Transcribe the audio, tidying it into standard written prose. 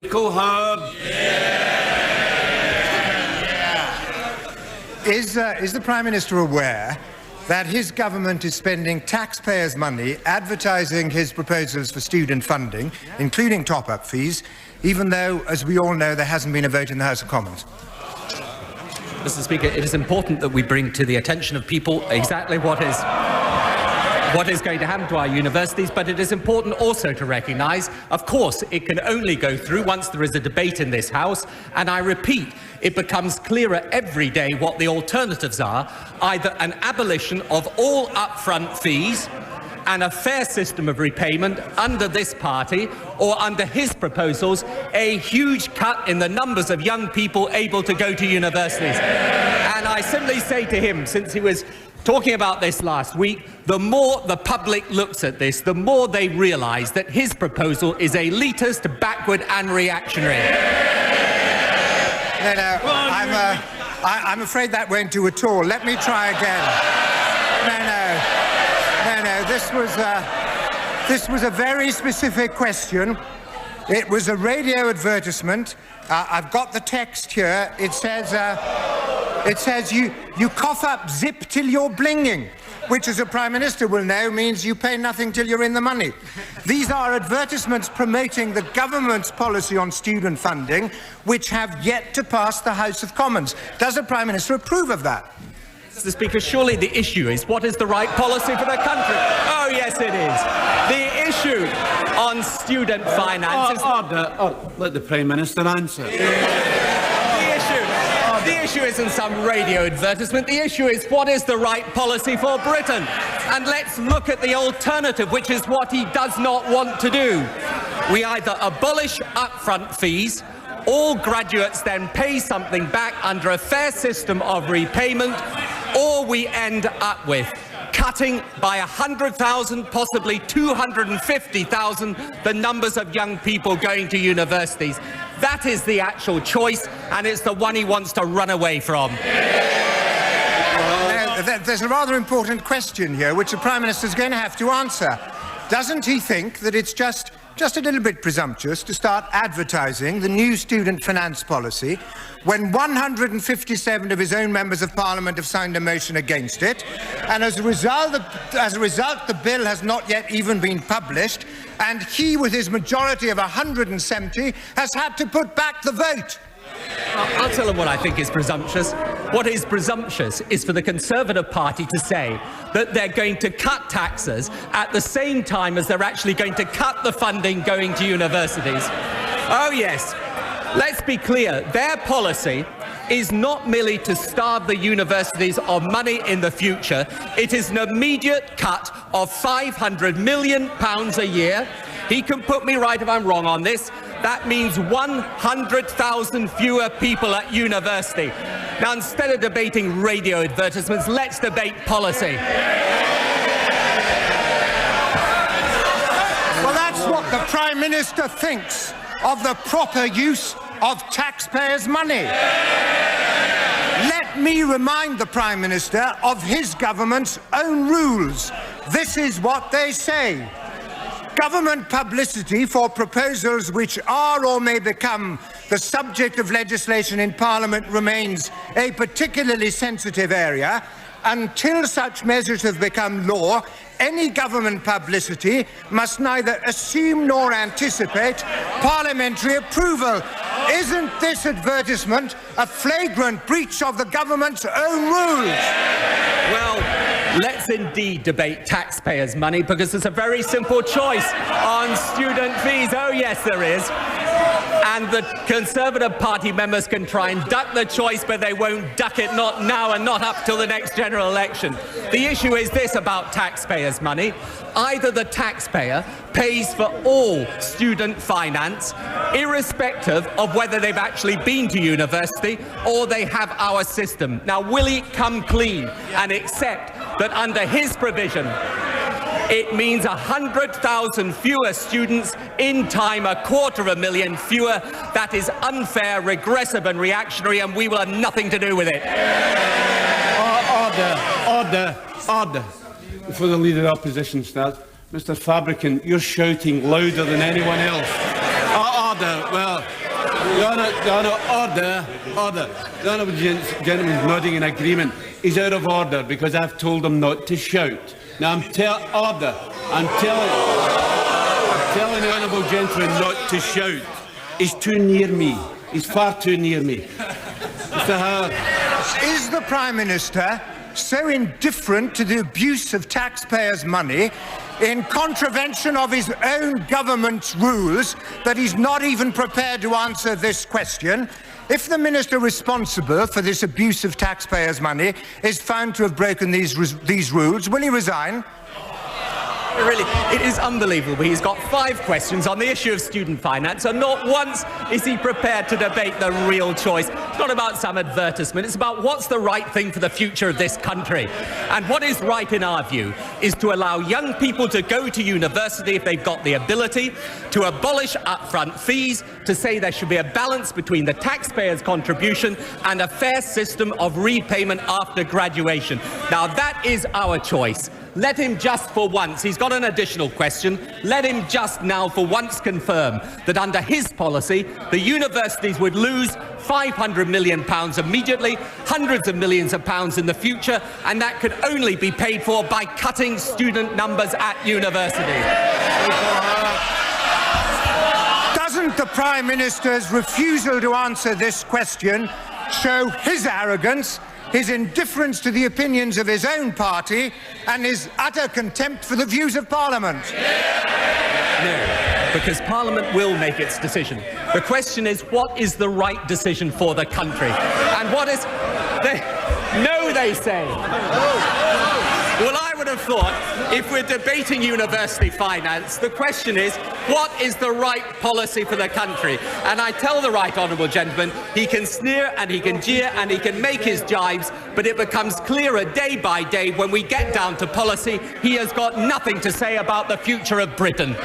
Hub. Is the Prime Minister aware that his government is spending taxpayers' money advertising his proposals for student funding, including top-up fees, even though, as we all know, there hasn't been a vote in the House of Commons? Mr. Speaker, it is important that we bring to the attention of people exactly what is going to happen to our universities, but it is important also to recognise, of course, it can only go through once there is a debate in this House, and I repeat, it becomes clearer every day what the alternatives are, either an abolition of all upfront fees and a fair system of repayment under this party, or under his proposals, a huge cut in the numbers of young people able to go to universities. And I simply say to him, since he was talking about this last week, the more the public looks at this, the more they realise that his proposal is elitist, backward and reactionary. No, I'm afraid that won't do at all. Let me try again. No, this was a very specific question. It was a radio advertisement. I've got the text here. It says you cough up zip till you're blinging, which, as a Prime Minister will know, means you pay nothing till you're in the money. These are advertisements promoting the government's policy on student funding, which have yet to pass the House of Commons. Does the Prime Minister approve of that? Mr. Speaker, surely the issue is what is the right policy for the country? Oh, yes, it is. The issue on student finance is... Let the Prime Minister answer. The issue isn't some radio advertisement. The issue is what is the right policy for Britain. And let's look at the alternative, which is what he does not want to do. We either abolish upfront fees, all graduates then pay something back under a fair system of repayment, or we end up with cutting by 100,000, possibly 250,000, the numbers of young people going to universities. That is the actual choice, and it's the one he wants to run away from. There's a rather important question here, which the Prime Minister is going to have to answer. Doesn't he think that it's just a little bit presumptuous to start advertising the new student finance policy when 157 of his own members of Parliament have signed a motion against it, and as a result the bill has not yet even been published, and he, with his majority of 170, has had to put back the vote? I'll tell him what I think is presumptuous. What is presumptuous is for the Conservative Party to say that they're going to cut taxes at the same time as they're actually going to cut the funding going to universities. Oh yes, let's be clear, their policy is not merely to starve the universities of money in the future, it is an immediate cut of £500 million a year. He can put me right if I'm wrong on this. That means 100,000 fewer people at university. Now, instead of debating radio advertisements, let's debate policy. Well, that's what the Prime Minister thinks of the proper use of taxpayers' money. Let me remind the Prime Minister of his government's own rules. This is what they say. Government publicity for proposals which are or may become the subject of legislation in Parliament remains a particularly sensitive area. Until such measures have become law, any government publicity must neither assume nor anticipate parliamentary approval. Isn't this advertisement a flagrant breach of the government's own rules? Well, let's indeed debate taxpayers' money, because there's a very simple choice on student fees. Oh yes, there is. And the Conservative Party members can try and duck the choice, but they won't duck it, not now and not up till the next general election. The issue is this about taxpayers' money. Either the taxpayer pays for all student finance, irrespective of whether they've actually been to university, or they have our system. Now, will he come clean and accept that under his provision, it means 100,000 fewer students, in time 250,000 fewer? That is unfair, regressive and reactionary, and we will have nothing to do with it. Order. Before the Leader of Opposition starts, Mr Fabricant, you're shouting louder than anyone else. Order. Well, Your Honour, order. The honourable gentleman's nodding in agreement. He's out of order because I've told him not to shout. Now I'm telling the honourable gentleman not to shout. He's too near me. He's far too near me. Mr. Howard. Is the Prime Minister so indifferent to the abuse of taxpayers' money in contravention of his own government's rules that he's not even prepared to answer this question? If the minister responsible for this abuse of taxpayers' money is found to have broken these rules, will he resign? Really, it is unbelievable. He's got 5 questions on the issue of student finance, and not once is he prepared to debate the real choice. It's not about some advertisement. It's about what's the right thing for the future of this country. And what is right, in our view, is to allow young people to go to university if they've got the ability, to abolish upfront fees, to say there should be a balance between the taxpayer's contribution and a fair system of repayment after graduation. Now, that is our choice. Let him just for once, he's got an additional question, let him just now for once confirm that under his policy, the universities would lose £500 million immediately, hundreds of millions of pounds in the future, and that could only be paid for by cutting student numbers at universities. Doesn't the Prime Minister's refusal to answer this question show his arrogance, his indifference to the opinions of his own party, and his utter contempt for the views of Parliament? No, because Parliament will make its decision. The question is, what is the right decision for the country? And what is... No, they say. Well, I would have thought, if we're debating university finance, the question is, what is the right policy for the country? And I tell the right honourable gentleman, he can sneer and he can jeer and he can make his jibes, but it becomes clearer day by day when we get down to policy, he has got nothing to say about the future of Britain.